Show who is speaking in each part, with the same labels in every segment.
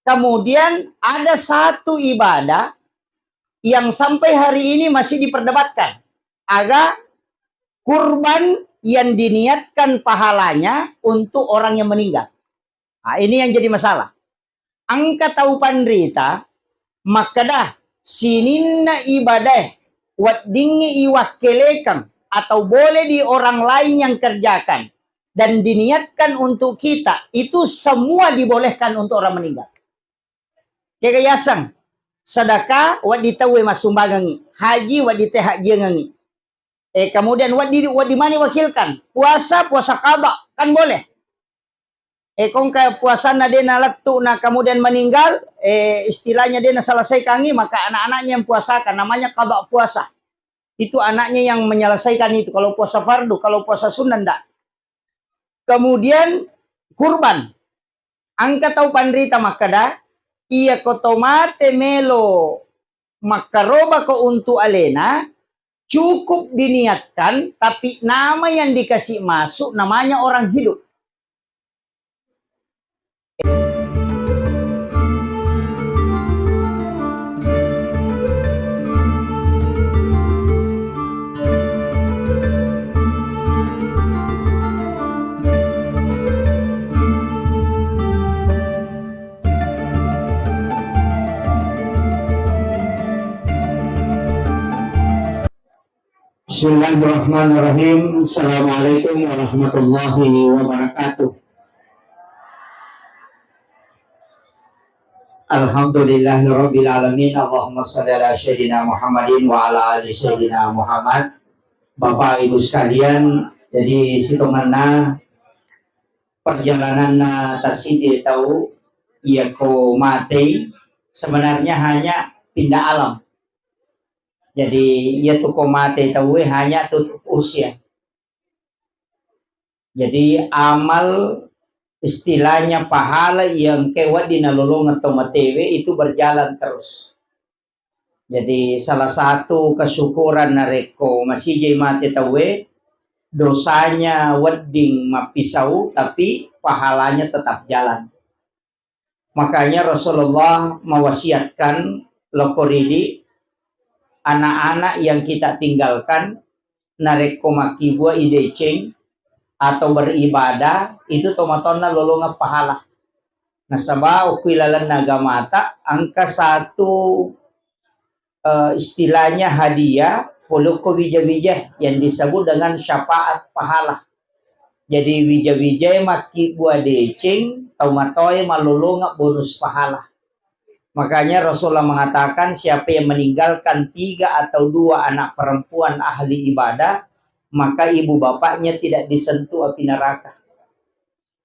Speaker 1: Kemudian ada satu ibadah yang sampai hari ini masih diperdebatkan. Ada kurban yang diniatkan pahalanya untuk orang yang meninggal. Nah, ini yang jadi masalah. Angka tahu pandrita, maka dah sininna ibadah wadingi iwakelekan atau boleh di orang lain yang kerjakan dan diniatkan untuk kita, itu semua dibolehkan untuk orang meninggal. Kekayasang sedekah wad ditawe masumbagangi, haji wad ditehak jengangi. Kemudian wad di mana wakilkan? Puasa qada kan boleh. Kung ka puasa na din nalagto na kemudian meninggal, istilahnya dia na selesai kangi, maka anak-anaknya yang puasakan, namanya qada puasa. Itu anaknya yang menyelesaikan itu. Kalau puasa fardu, kalau puasa sunnah enggak. Kemudian kurban. Angka tahu pandrita makada, iya kotomate melo makaroba ko untuk alena, cukup diniatkan, tapi nama yang dikasih masuk namanya orang hidup.
Speaker 2: Bismillahirrahmanirrahim. Assalamualaikum warahmatullahi wabarakatuh. Alhamdulillahirabbil alamin. Allahumma shalli ala sayyidina Muhammadin wa ala ali sayyidina Muhammad. Bapak Ibu sekalian, jadi situnganna perjalanan tasidi tahu ia ko mati sebenarnya hanya pindah alam. Jadi ia tuh mati tahu hanya tutup usia. Jadi amal istilahnya pahala yang kewat di nalulungan tomatewe itu berjalan terus. Jadi salah satu kesyukuran nareko masih jadi mati tahu dosanya wedding mapisau tapi pahalanya tetap jalan. Makanya Rasulullah mewasiatkan lokoridi anak-anak yang kita tinggalkan nareko maki gua ideceng atau beribadah itu tomatona lolonga pahala. Nah sabah ukilalan nagamata angka satu istilahnya hadiah poloko wija-wija yang disebut dengan syafaat pahala. Jadi wija-wija maki gua deceng tomatoy malolonga bonus pahala. Makanya Rasulullah mengatakan siapa yang meninggalkan 3 atau 2 anak perempuan ahli ibadah, maka ibu bapaknya tidak disentuh api neraka.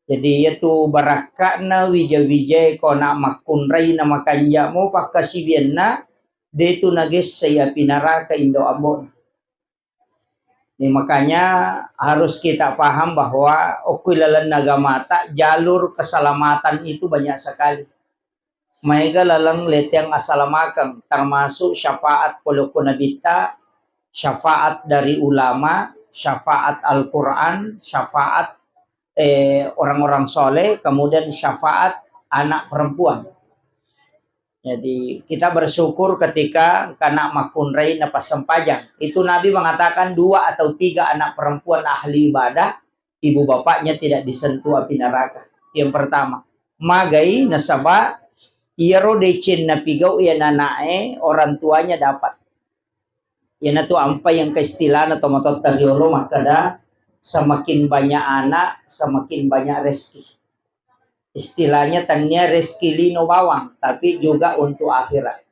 Speaker 2: Jadi itu barakakna wija-wija kona makunrai na makanja mo pakasibianna detu nagis saya api neraka indo abon. Ini makanya harus kita paham bahwa okuilalan nagamata jalur keselamatan itu banyak sekali. Maiga lalang letiang asalamakam termasuk syafaat poloko nabita, syafaat dari ulama, syafaat Al-Quran, syafaat orang-orang soleh, kemudian syafaat anak perempuan. Jadi kita bersyukur ketika kanak makunrai napas sempajang. Itu Nabi mengatakan 2 atau 3 anak perempuan ahli ibadah, ibu bapaknya tidak disentuh api neraka. Yang pertama, magai nasabah iero decin na pigaw yan nanae orang tuanya dapat. Yan na to ampa yang kaistilah na tomatot taryolo makada semakin banyak anak semakin banyak rezeki. Istilahnya tanya rezeki lino bawang tapi juga untuk akhirat.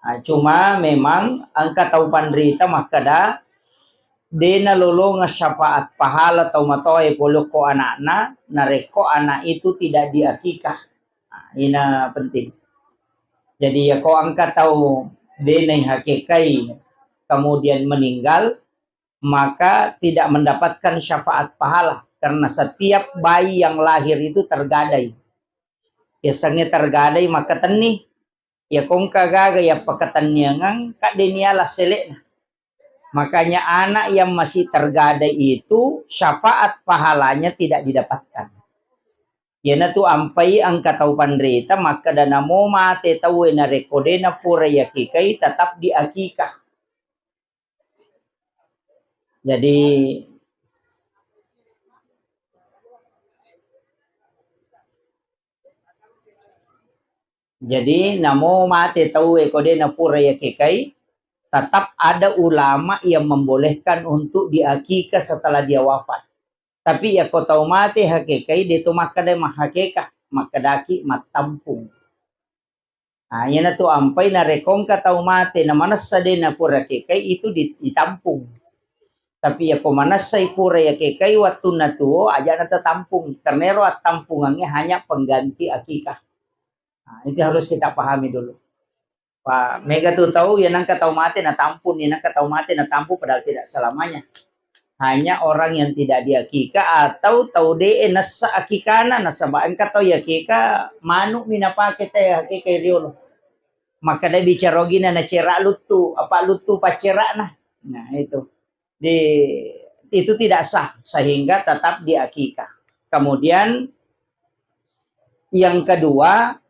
Speaker 2: Nah, cuma memang angka tau pandrita makada dena lolo nga syafaat pahala tau matoy poloko anak-anak nareko anak itu tidak diakikah. Ini penting. Jadi ya kau angkat tahu denai hakikai kemudian meninggal maka tidak mendapatkan syafaat pahala karena setiap bayi yang lahir itu tergadai. Biasanya tergadai maka tenih ya kong kagaga ya pakatanyangang kak deniala selek. Makanya anak yang masih tergadai itu syafaat pahalanya tidak didapatkan. Yana tu ampai ang katau pandrita maka dana mo mate tawe na rekode na pura yakikai tetap di akikah. Jadi namo mate tawe kode na pura yakikai tetap ada ulama yang membolehkan untuk diakikah setelah dia wafat. Tapi ya kau tahu mati hakikai dia tu maka dia mahakeka maka daki matampung. Yan na tu ampay na rekong ka tahu mati na manasa din na pura hakikai itu ditampung. Tapi ya kau manasay pura hakikai waktu na tu aja na tampung. Karena at tampungannya hanya pengganti akikah. Itu harus kita pahami dulu. Pak Mega tu tahu yan ang kataw mati na tampun, yan ang kataw mati na tampu padahal tidak selamanya. Hanya orang yang tidak diakika atau tahu de nasa akikana nasa baan ka tahu yakika manu minapake tayo hakika riolo maka da bicarogi na cera lutu apa lutu pacera nah itu tidak sah sehingga tetap diakika. Kemudian yang kedua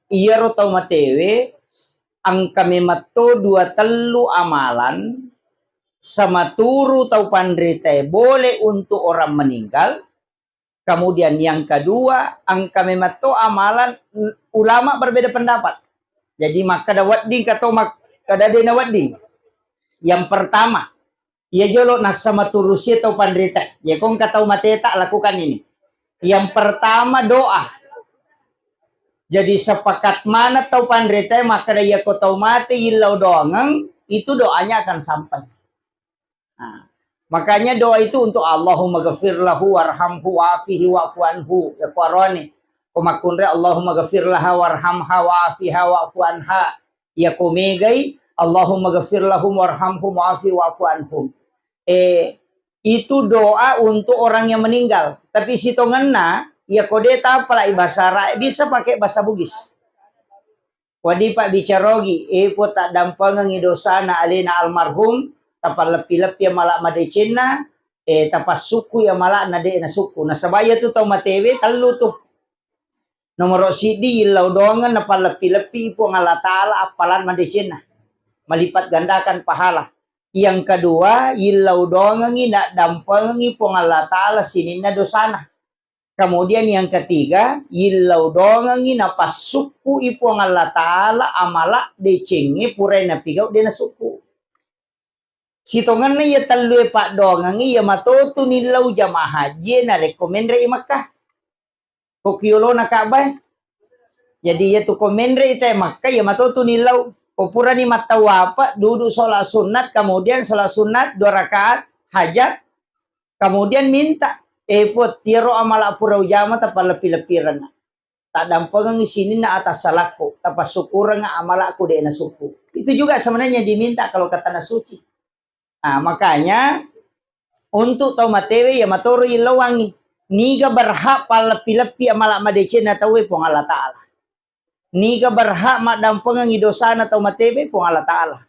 Speaker 2: iya tau matewe ang kami mato dua telu amalan sama turu tau pandrita boleh untuk orang meninggal. Kemudian yang kedua, ang kami mato amalan ulama berbeda pendapat. Jadi maka dawat ding kata mak kada dina wading. Yang pertama, ia jolo nas sama turu si tau pandrita. Ya kong kata mateta lakukan ini. Yang pertama doa. Jadi sepakat mana tau pandrita maka dia ko tau mati ilau doangang itu doanya akan sampai. Nah, makanya doa itu untuk Allahumma ghafir lahu warhamhu wa'afihi wa'fu anhu ya qarani. Kumakunre Allahumma ghafir laha warhamha wa'afiha wa'fu anha. Ya kumegai Allahumma ghafir lahum warhamhum wa'afi wa'fu anhum. Itu doa untuk orang yang meninggal. Tapi sitonganna ya kodeta pala bahasa bisa pakai bahasa Bugis. Wadi pak bicarogi po tak dampangan idosana alina almarhum tapal lepi-lepi yang malak madecina tapas suku yang malak nade na suku na sabaya tu tau matewe telu tu nomor sidi ilau dongan napal lepi-lepi po ngala taala apalan madecina melipat gandakan pahala. Yang kedua ilau dongan ina dampangi po ngala taala sinina dosana. Kemudian yang ketiga ilau dongan ina pas suku ipo ngala taala amala decengi purai na pigau de na suku. Sitongan na iya talo pak dongang iya matoto nilaw jamaah haji na rekomendre i Makkah. Kokiolo na kabay. Jadi iya tu komendre ita Makkah iya matoto nilaw. Popura ni matawapa duduk sholat sunat kemudian sholat sunat 2 rakaat hajat kemudian minta pot tiro amala pura ujama tapal lepi-lepiran. Tak dampangan di sini na atas salako tapas syukuran nga amala aku de na suku. Itu juga sebenarnya diminta kalau kata na suci. Nah, makanya untuk tau matewe ya matoro ilawangi niga berhak palepi-lepi amala madecena tawe pong Allah Ta'ala. Niga berhak madampangan idosana tau matewe pong Allah Ta'ala.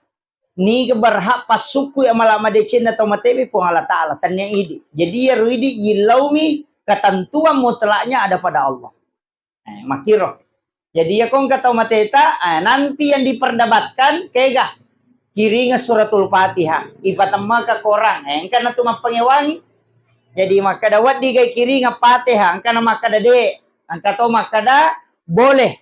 Speaker 2: Niga berhak pasuku amala madecena tau matewe pong Allah Ta'ala. Tanya ini. Jadi ya ruidi ilaumi ketentuan mutlaknya ada pada Allah. Makiro. Jadi ya kong kata mateta nanti yang diperdebatkan kega kiringa suratul Fatihah ipatamma ka korang engkana tu mapangewangi jadi maka dawat di gay kiringa Fatihah engkana makada de angkato makada boleh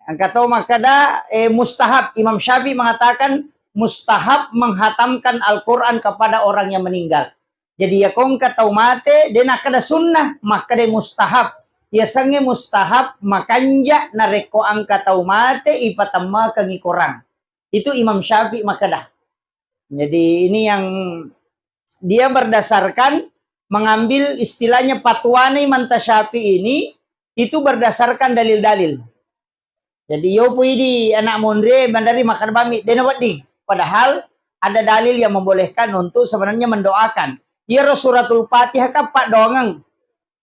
Speaker 2: angkato makada mustahab. Imam Syafi'i mengatakan mustahab menghatamkan Al-Qur'an kepada orang yang meninggal. Jadi ya kong katau mate dena kada sunnah makada mustahab ya sange mustahab makanja nareko ang katau mate ipatamma kangi korang. Itu Imam Syafi'i makadah. Jadi ini yang dia berdasarkan mengambil istilahnya patwane Imam Syafi'i ini itu berdasarkan dalil-dalil. Jadi yo puidi anak mondre bandari makan bami denawadi. Padahal ada dalil yang membolehkan untuk sebenarnya mendoakan. Ya suratul Fatihah kapak doangang.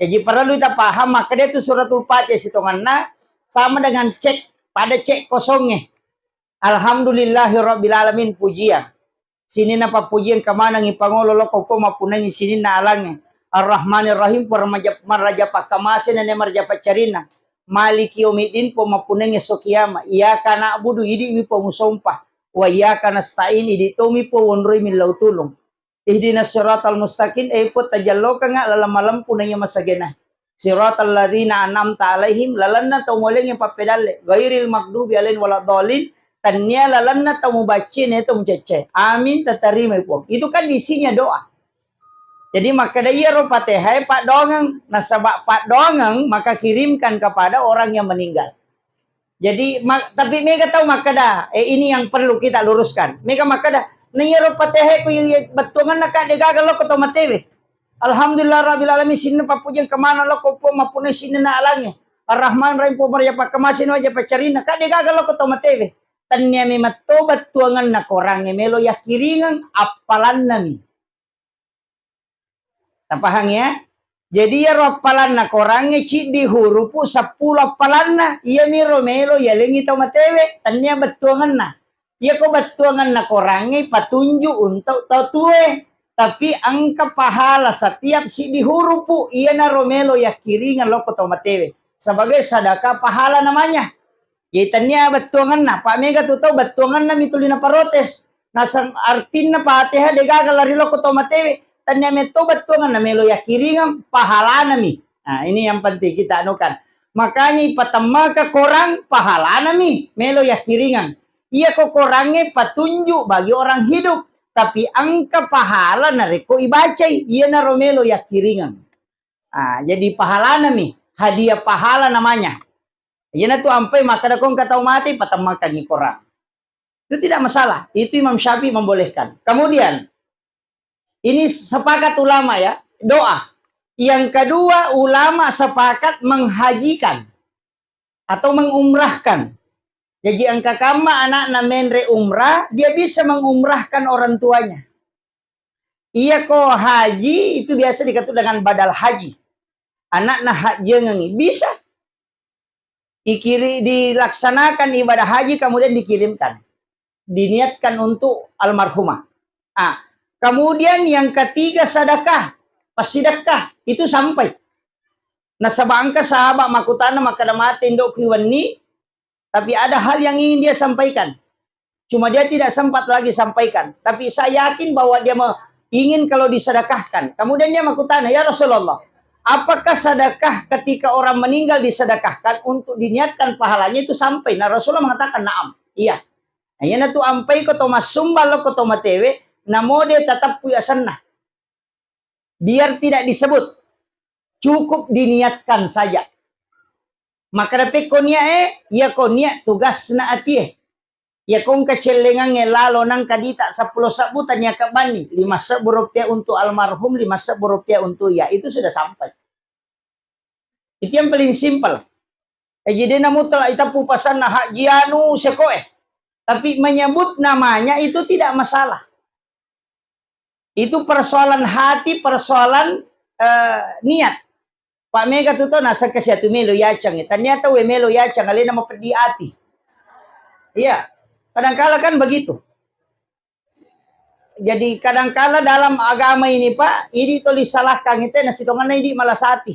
Speaker 2: Jadi perlu kita paham maka dia itu suratul Fatihah sitonganna sama dengan cek pada cek kosongnya. Alhamdulillahirabbil alamin pujian. Sini napa pujian kemana ngipangolo loko ko mapunangi sini na alangnya.
Speaker 1: Ar-Rahmanir Rahim marraja pakamasin na marja pacarina. Maliki yaumiddin po mapuneng esokiyama. Iyyaka na'budu idi mi po musumpah. Wa iyyaka nasta'in idi to mi po wonroy min lautulong. Ihdinas siratal mustaqim po tajallo ka nga lalamalam po na niya masagena. Siratal ladzina an'amta alaihim lalanna taw moleng yung papedale. Ghairil maghdubi alaihim waladhdallin. Tanya lalanna taw mubacin itu mucece. Amin tatarima po. Itu kan isinya doa. Jadi maka daya ro Fatihah Pak Dongang, nasabak Pak Dongang maka kirimkan kepada orang yang meninggal. Jadi tapi mereka tahu maka dah ini yang perlu kita luruskan. Mereka maka dah naya ro Fatihah ko yung betungan nak degagal lo ko tomatewe. Alhamdulillah rabbil alamin sinna papujang kemana lo ko po mapune sinna na alangnya. Ar-Rahman Rahim po marya pakamasin waja pacarina ka degagal lo ko tomatewe. Tanya mi matobat tuangan na korang melo yakiringan apalan nami. Paham ya? Jadi ya rapalan na korangnya cik di hurupu 10 apalan na. Iya mi romelo ya lengi tau matewe. Tanya betuangan na. Iya ko betuangan na korangnya patunjuk untuk tau tuwe. Tapi angka pahala setiap si di hurupu. Iya na romelo ya kiringan loko tau matewe. Sebagai sadaka pahala namanya. Jadi tanya betuangan na. Pak Mega tu tau betuangan na mitulina parotes. Nasang artin na Fatihah degagal lari loko tau matewe. Tanya metobat tuangan na melo ya kiringan pahala nami. Nah, ini yang penting kita anukan. Makanya ipatama ka korang pahala nami melo ya kiringan. Iya ko korangnya patunjuk bagi orang hidup. Tapi angka pahala na reko ibacai. Iya na romelo ya kiringan. Ah, jadi pahala nami. Hadiah pahala namanya. Iya na tu ampai maka dakong katau mati patama ka ni korang. Itu tidak masalah. Itu Imam Syafi'i membolehkan. Kemudian ini sepakat ulama ya, doa. Yang kedua, ulama sepakat menghajikan atau mengumrahkan. Jadi angka kama anak na menre umrah, dia bisa mengumrahkan orang tuanya. Iya ko haji itu biasa dikatakan dengan badal haji. Anak na haji bisa dilaksanakan ibadah haji kemudian dikirimkan. Diniatkan untuk almarhumah. Kemudian yang ketiga sedekah, pasidekah itu sampai. Nah sabangka sahabat makutana maka mati ndok kiwani, tapi ada hal yang ingin dia sampaikan. Cuma dia tidak sempat lagi sampaikan. Tapi saya yakin bahwa dia ingin kalau disedekahkan. Kemudian dia makutana, ya Rasulullah, apakah sedekah ketika orang meninggal disedekahkan untuk diniatkan pahalanya itu sampai? Nah Rasulullah mengatakan naam, iya. Hanya tu ampai ko tomas sumbal lo ko tomatewe. Namode tetap punya senah. Biar tidak disebut. Cukup diniatkan saja. Maka dapat konia ya konia tugas na atie. Ya kong kecelengan lalo nang kadita 10 sabutan ya kabani. 5 rupiah untuk almarhum, 5 rupiah untuk ya. Itu sudah sampai. Itu yang paling simpel. Jadi namu telah itapu pasan na hajianu sekoe. Tapi menyebut namanya itu tidak masalah. Itu persoalan hati, persoalan niat. Pak Mega tu nasa kasi atu melo yacang. Ternyata we melo yacang alina mau perdi hati. Iya, kadangkala kan begitu. Jadi kadangkala dalam agama ini Pak, ini tulis salahkan itu nasi tongan ini malasati.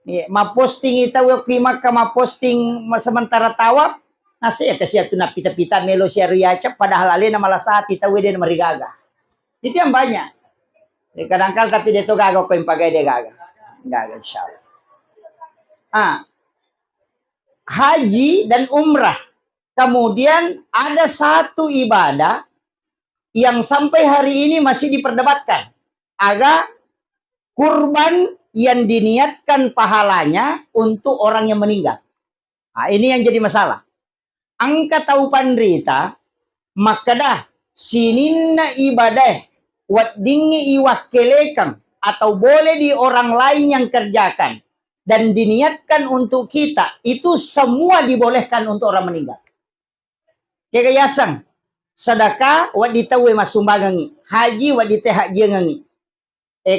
Speaker 1: Iya, ma posting itu we kimaka ma posting sementara tawab. Nasi ya kasi atu na pita-pita melo share yacang padahal alina malasati tahu dia marigaga. Itu yang banyak. Kadang-kadang tapi dia tuh gagal ko yung pagay dia gagal. Gagal insyaallah. Haji dan umrah. Kemudian ada satu ibadah yang sampai hari ini masih diperdebatkan. Aga kurban yang diniatkan pahalanya untuk orang yang meninggal. Nah, ini yang jadi masalah. Angka tahu pandrita, maka dah sininna ibadah wadingi iwakelekan atau boleh di orang lain yang kerjakan dan diniatkan untuk kita, itu semua dibolehkan untuk orang meninggal. Kekayasan sedekah wad ditawe masumbagangi, haji wad dite hajiangi.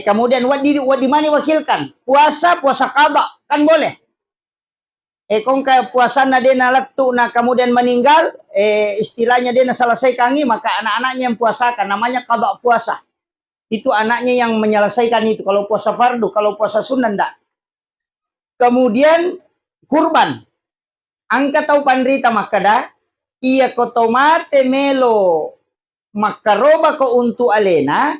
Speaker 1: Kemudian wad di mana wakilkan? Puasa qada kan boleh. Kung puasa na dia nalatu na kemudian meninggal, istilahnya dia na selesai kangi, maka anak-anaknya yang puasakan, namanya qada puasa. Itu anaknya yang menyelesaikan itu. Kalau puasa fardu, kalau puasa sunnah enggak. Kemudian kurban. Angka tau pandrita makada, iya kotomate melo makaroba ko untuk alena,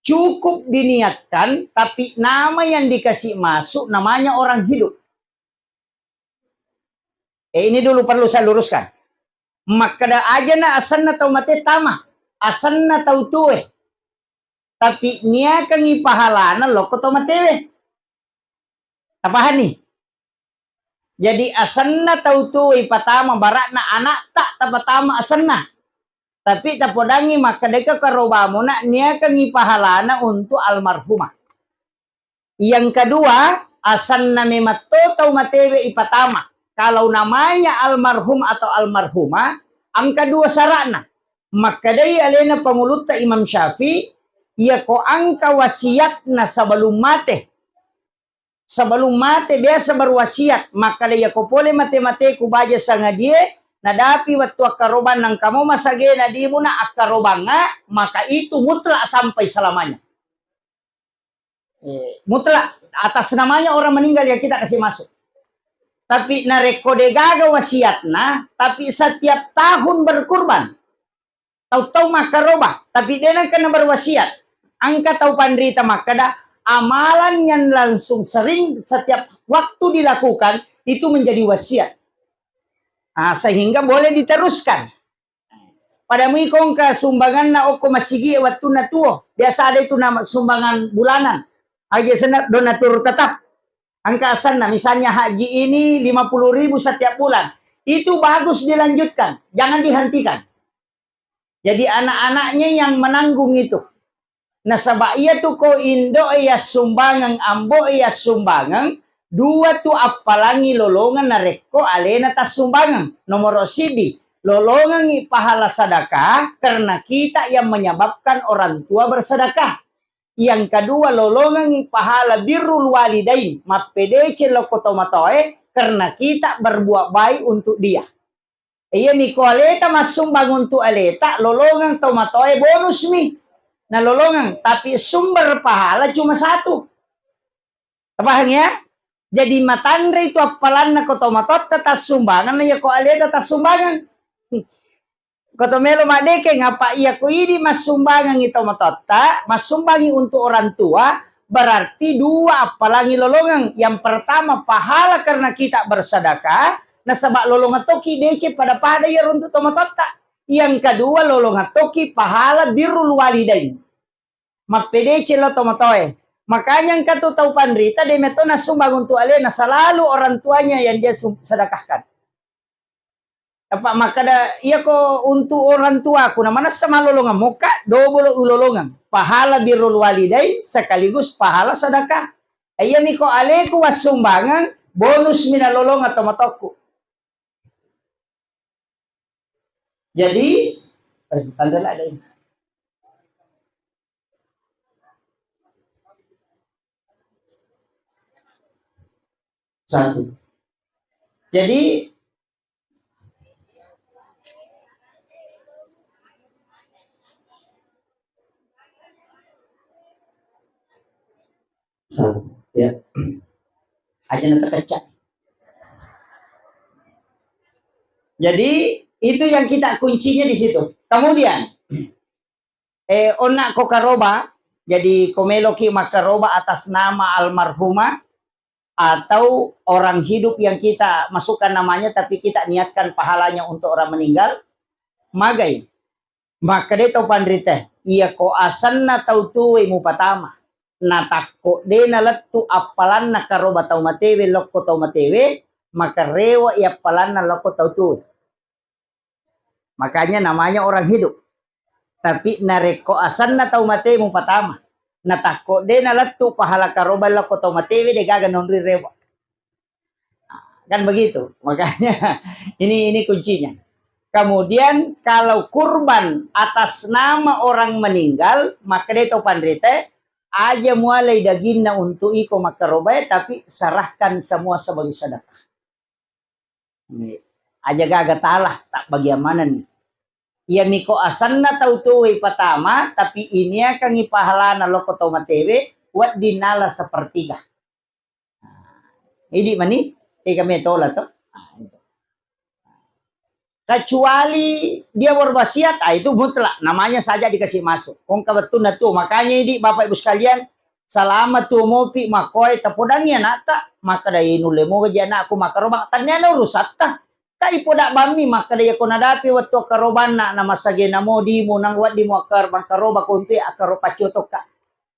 Speaker 1: cukup diniatkan, tapi nama yang dikasih masuk namanya orang hidup. Ini dulu perlu saya luruskan. Makada aja na asanna tau mate tama, asanna tau tuwe. Tapi nia kangi pahalana loko tau matewe. Tapahan nih. Jadi asanna tau tuwe patama barakna anak tak tapatama asanna. Tapi tapodangi maka deka karobamu nak nia kangi pahalana untuk almarhumah. Yang kedua, asanna memato tau matewe ipatama. Kalau namanya almarhum atau almarhumah, ang kedua syaratna. Maka dari alena penguluta Imam Syafi'i, ia ko angka wasiatna sebelum mate. Sebelum mate biasa berwasiat, maka dia ko pole mate-mate ku baja sanga dia, nadapi waktu akaroban nang kamu masage na di mo na akarobanga, maka itu mutlak sampai selamanya. Mutlak atas namanya orang meninggal yang kita kasih masuk. Tapi narekode gaga wasiatna, tapi setiap tahun berkurban. Tahu-tahu makaroba, tapi dia nak kena berwasiat. Angka tahu pandrita makada, amalan yang langsung sering setiap waktu dilakukan itu menjadi wasiat. Nah, sehingga boleh diteruskan. Pada mikong ka sumbangan na oko masigi waktu na tuo. Biasa ada itu nama sumbangan bulanan. Aja sana donatur tetap. Angka sana misalnya haji ini 50.000 setiap bulan. Itu bagus dilanjutkan, jangan dihentikan. Jadi anak-anaknya yang menanggung itu. Nah sabak iya tu ko indo iya sumbangan, ambo iya sumbangan, dua tu apalangi lolongan na reko alena tas sumbangan. Nomor sidi, lolongan i pahala sedekah karena kita yang menyebabkan orang tua bersedekah. Yang kedua, lolongan i pahala birrul walidain, mapedece lokotomatoe karena kita berbuat baik untuk dia. Iya mi ko aleta masumbang untuk aleta, lolongan tomatoe bonus mi. Nah lolongan, tapi sumber pahala cuma satu. Paham ya? Jadi matandre itu apalan na kotomatot tetas sumbangan na ya ko aleta tetas sumbangan. Kotomelo madeke ngapa iya ko ini mas sumbangan itu matota, mas sumbangi untuk orang tua, berarti dua apalangi lolongan. Yang pertama pahala karena kita bersedekah, nah sebab lolongan toki dece pada ya untuk tomatota. Yang kedua lolongan toki pahala birrul walidain. Mapedece lo tomatoe. Makanya yang katu tahu pandrita de metona sumbang untuk alena selalu orang tuanya yang dia sedekahkan. Apa makada iya ko untuk orang tua aku namanya sama lolongan muka double lolongan. Pahala birrul walidain sekaligus pahala sedekah. Iya ni ko aleku wasumbangan bonus mina lolongan tomatoku. Jadi, tanda lah ada ini. Satu. Jadi, satu. Ya. Aja nanti kecak. Jadi, itu yang kita kuncinya di situ. Kemudian, onak kokaroba, jadi komeloki makaroba atas nama almarhumah, atau orang hidup yang kita masukkan namanya, tapi kita niatkan pahalanya untuk orang meninggal, magai. Maka dia tau pandrite, iya ko asanna tau tuwe mu patama. Natako de nalattu apalan na karoba tau matewe, loko tau matewe, maka rewa iya apalan na loko tau tuwe. Makanya namanya orang hidup. Tapi nareko asan na tau mate mo patama. Natako de nalattu pahala karoba lako tau matewe de gaga nonri rewa. Kan begitu. Makanya ini kuncinya. Kemudian kalau kurban atas nama orang meninggal, maka dia tau pandrite aja mulai dagingna untuk iko makaroba tapi serahkan semua sebagai sedekah. Aja gaga talah tak bagaimana nih. Ya miko asan na tau tuwi patama, tapi ini akan ipahala na loko tau matewe, wat dinala sepertiga. Ini mani, kami tola to. Kecuali dia berwasiat, itu mutlak. Namanya saja dikasih masuk. Kung kebetulan na to. Makanya ini Bapak Ibu sekalian, salamat tu mopi makoy tapodangnya nata maka dai nule mo gaja na aku makarobang tanya na rusat ta kai poda bami maka dai ko nadapi watto karoban na masage na mo di mo nang wadi mo akar karoba konti akaro pacoto ka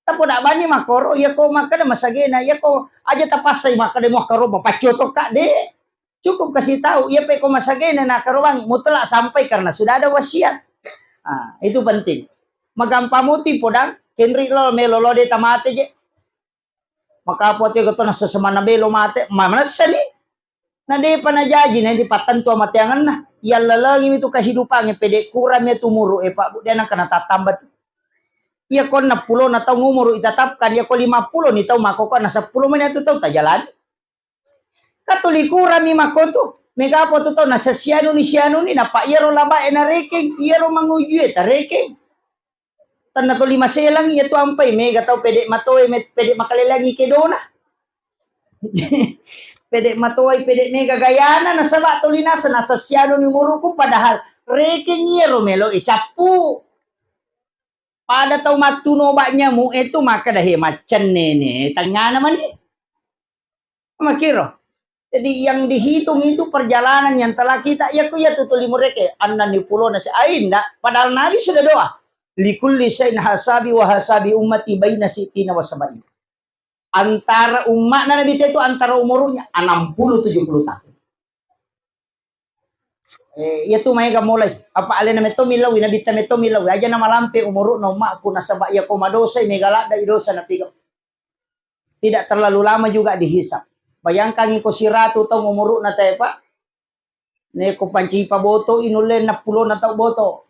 Speaker 1: tapoda bani makoro ya ko maka da masage na ya ko aja tapasay maka dai mo karoba pacoto ka de cukup kasih tahu ya pe ko masage na karobang mutlak sampai karena sudah ada wasiat. Itu penting magampamuti podang Henry lo melolo de tamate je. Maka pote goto na sesama na belo mate. Manasa ni. Na de panajaji na di patanto mateangan na. Yalalagi itu kehidupan pede kurang itu muru pak dia nang kana tatambat. Iya kon na pulo na tau ngumuru itatapkan ya ko 50 ni tau makoko na 10 menit tau ta jalan. Katuli kurang mi makoto. Mega po to na sa siano ni na pa iyaro laba na reking iyaro manguju ta reking. Tanda to 5 selang iya to ampay mega tau pede matoy pede makalilangi kedona. Pede matoy pede mega gayana na saba to linasa na sasyano ni muruko padahal reking iya romelo icapu. Pada tau matuno baknya mu itu maka dah macan nene tanya naman ni. Makiro. Jadi yang dihitung itu perjalanan yang telah kita ya ku ya tutuli mureke anna ni pulo na si ainda padahal nabi sudah doa. Likulli syai'in hasabi wa hasabi ummati baina sittina wa sab'in. Antara umat na nabi itu antara umurnya 60-70 tahun. Itu may gamulay. Apa alin na meto milaw, nabi ta meto milaw. Aja na malampe umuro na umat po nasa ya komadosay may galada idosa na pigaw. Tidak terlalu lama juga dihisap. Bayangkan ko si Ratu tong umuro na tayo pa. Ne ko panci pa boto inulen na pulo na tao boto.